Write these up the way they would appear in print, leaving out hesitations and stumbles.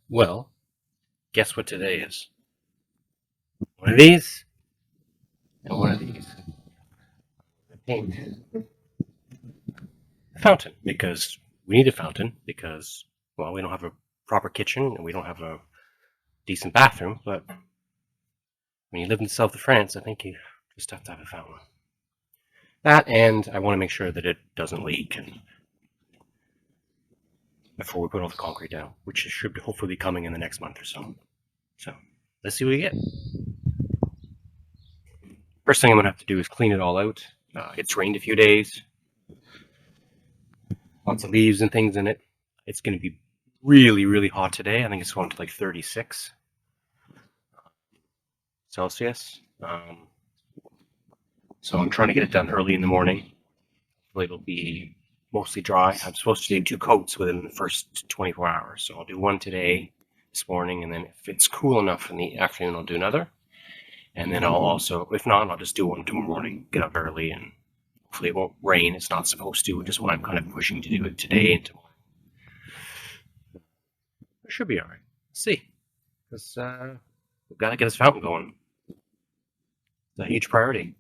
Well, guess what today is? One of these and one of these. Paint a fountain because we need a fountain because, well, we don't have a proper kitchen and we don't have a decent bathroom. But when you live in the south of France, I think you just have to have a fountain. That, and I want to make sure that it doesn't leak and before we put all the concrete down, which should hopefully be coming in the next month or so. So let's see what we get. First thing I'm gonna have to do is clean it all out. It's rained a few days, lots of leaves and things in it. It's gonna be really, really hot today. I think it's going to like 36 Celsius. So I'm trying to get it done early in the morning. Hopefully it'll be mostly dry. I'm supposed to do 2 coats within the first 24 hours. So I'll do one today, this morning, and then if it's cool enough in the afternoon, I'll do another. And then I'll also, if not, I'll just do one tomorrow morning, get up early, and hopefully it won't rain. It's not supposed to, which is why I'm kind of pushing to do it today and tomorrow. It should be all right. Let's see. Because we've got to get this fountain going. It's a huge priority.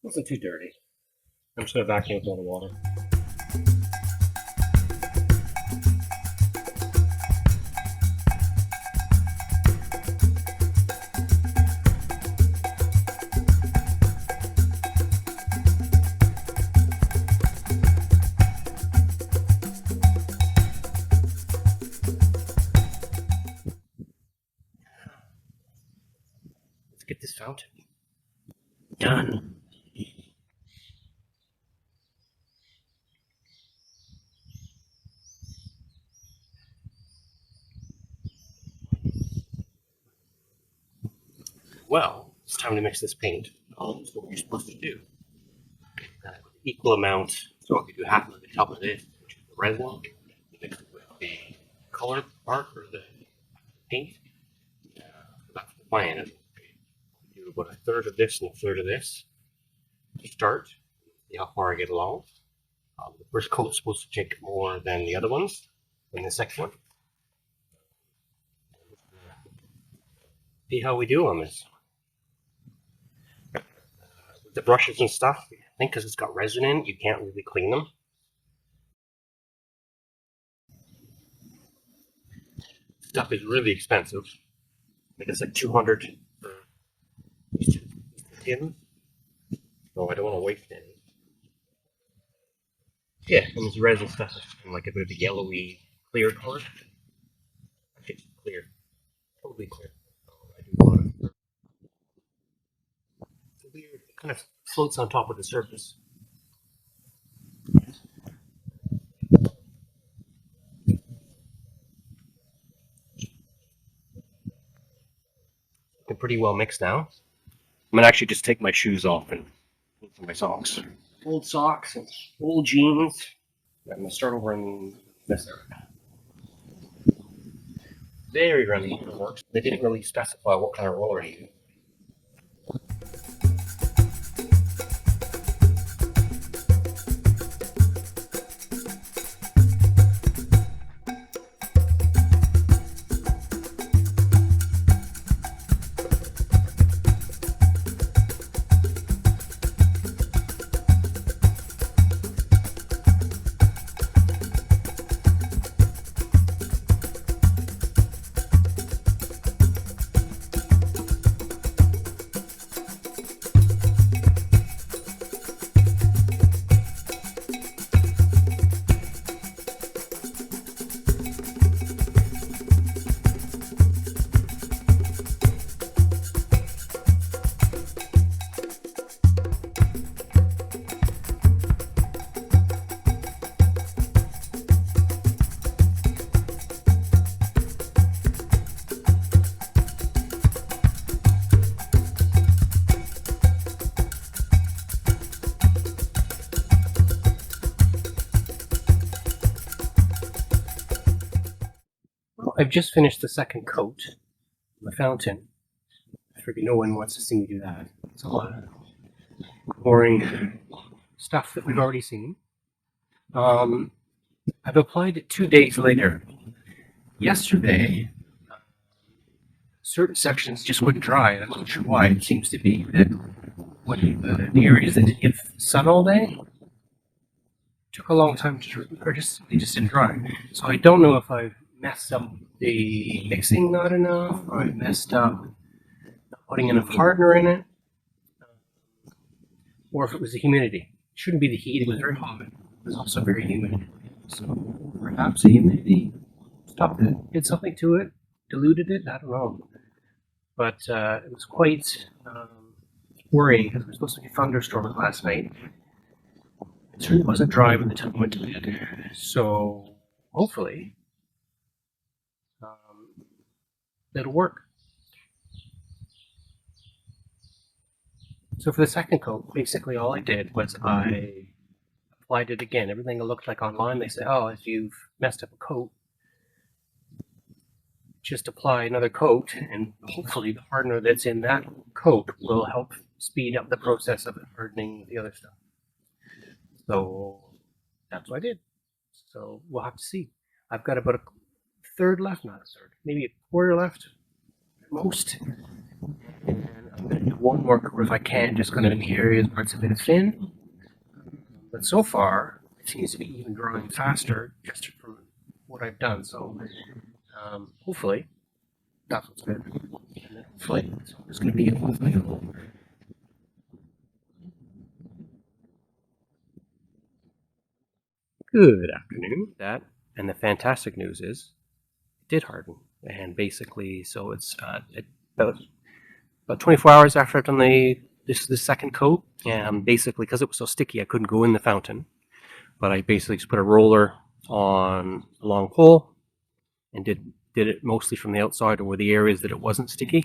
Wasn't too dirty. I'm just going to vacuum with all the water. Let's get this fountain done. Well, it's time to mix this paint. That's what you're supposed to do. Equal amount. So if you do half of the top of this, which is the resin, you mix it with the color part or the paint. That's the plan. You do about a third of this and a third of this to start. See how far I get along. The first coat is supposed to take more than the other ones in the second one. See how we do on this. The brushes and stuff, I think because it's got resin in it, you can't really clean them. Stuff is really expensive. I think it's like 200 for these 2 tins. So I don't want to waste any. Yeah, and this resin stuff is like a bit of a yellowy, clear color. I think it's clear. Totally clear. I do want it. It's weird. It kind of floats on top of the surface. They're pretty well mixed now. I'm gonna actually just take my shoes off and put some of my socks. Old socks and old jeans. I'm gonna start over in this area. Very runny. It works. They didn't really specify what kind of roller to use. I've just finished the second coat. the fountain. I figure no one wants to see me do that. It's a lot of boring stuff that we've already seen. I've applied it 2 days later. Yesterday, certain sections just wouldn't dry. I'm not sure why. It seems to be that when the areas that didn't get sun all day took a long time to dry, or they just didn't dry. So I don't know if I've messed up the mixing not enough, or I messed up putting enough hardener in it, or if it was the humidity. It shouldn't be the heat. It was very hot. It was also very humid. So perhaps the humidity stopped it, did something to it, diluted it. I don't know. But it was quite worrying because we were supposed to get thunderstorms last night. It certainly wasn't dry when the time went to bed. So hopefully it'll work. So for the second coat, basically all I did was I applied it again. Everything it looked like online, they say, oh, if you've messed up a coat, just apply another coat, and hopefully the hardener that's in that coat will help speed up the process of it hardening the other stuff. So that's what I did. So we'll have to see. I've got about a third left, not a third, maybe a quarter left at most. And I'm going to do one more coat if I can, just kind of in the areas where it's a bit thin. But so far, it seems to be even drying faster just from what I've done. So hopefully, that's what's good. Hopefully, it's going to be available. Good afternoon. That and the fantastic news is it did harden, and basically, so it's about 24 hours after I've done the second coat, and basically because it was so sticky, I couldn't go in the fountain. But I basically just put a roller on a long pole and did it mostly from the outside over the areas that it wasn't sticky,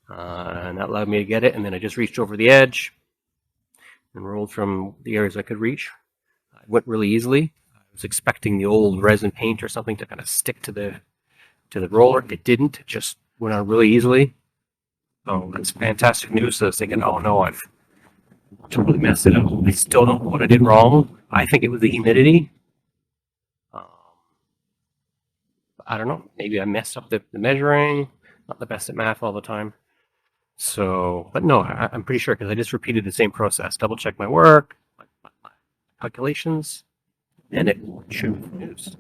and that allowed me to get it. And then I just reached over the edge and rolled from the areas I could reach. It went really easily. I was expecting the old resin paint or something to kind of stick to the roller. It didn't. It just went on really easily. So that's fantastic news. So I was thinking, oh no, I've totally messed it up. I still don't know what I did wrong. I think it was the humidity. I don't know. Maybe I messed up the measuring. Not the best at math all the time. So, but no, I'm pretty sure because I just repeated the same process. Double check my work, my calculations, and it should be produced.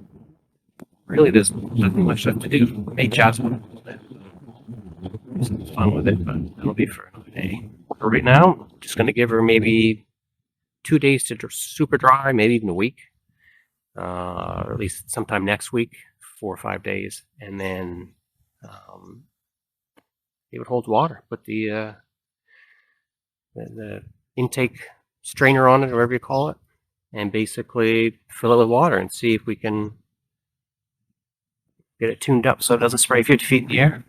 Really, there's nothing much left to do. May chat a little bit. Some fun with it, but that'll be for another day. For right now, just going to give her maybe 2 days to super dry, maybe even a week, or at least sometime next week, 4 or 5 days, and then it would hold water. Put the intake strainer on it, or whatever you call it, and basically fill it with water and see if we can get it tuned up so it doesn't spray 50 feet in the air.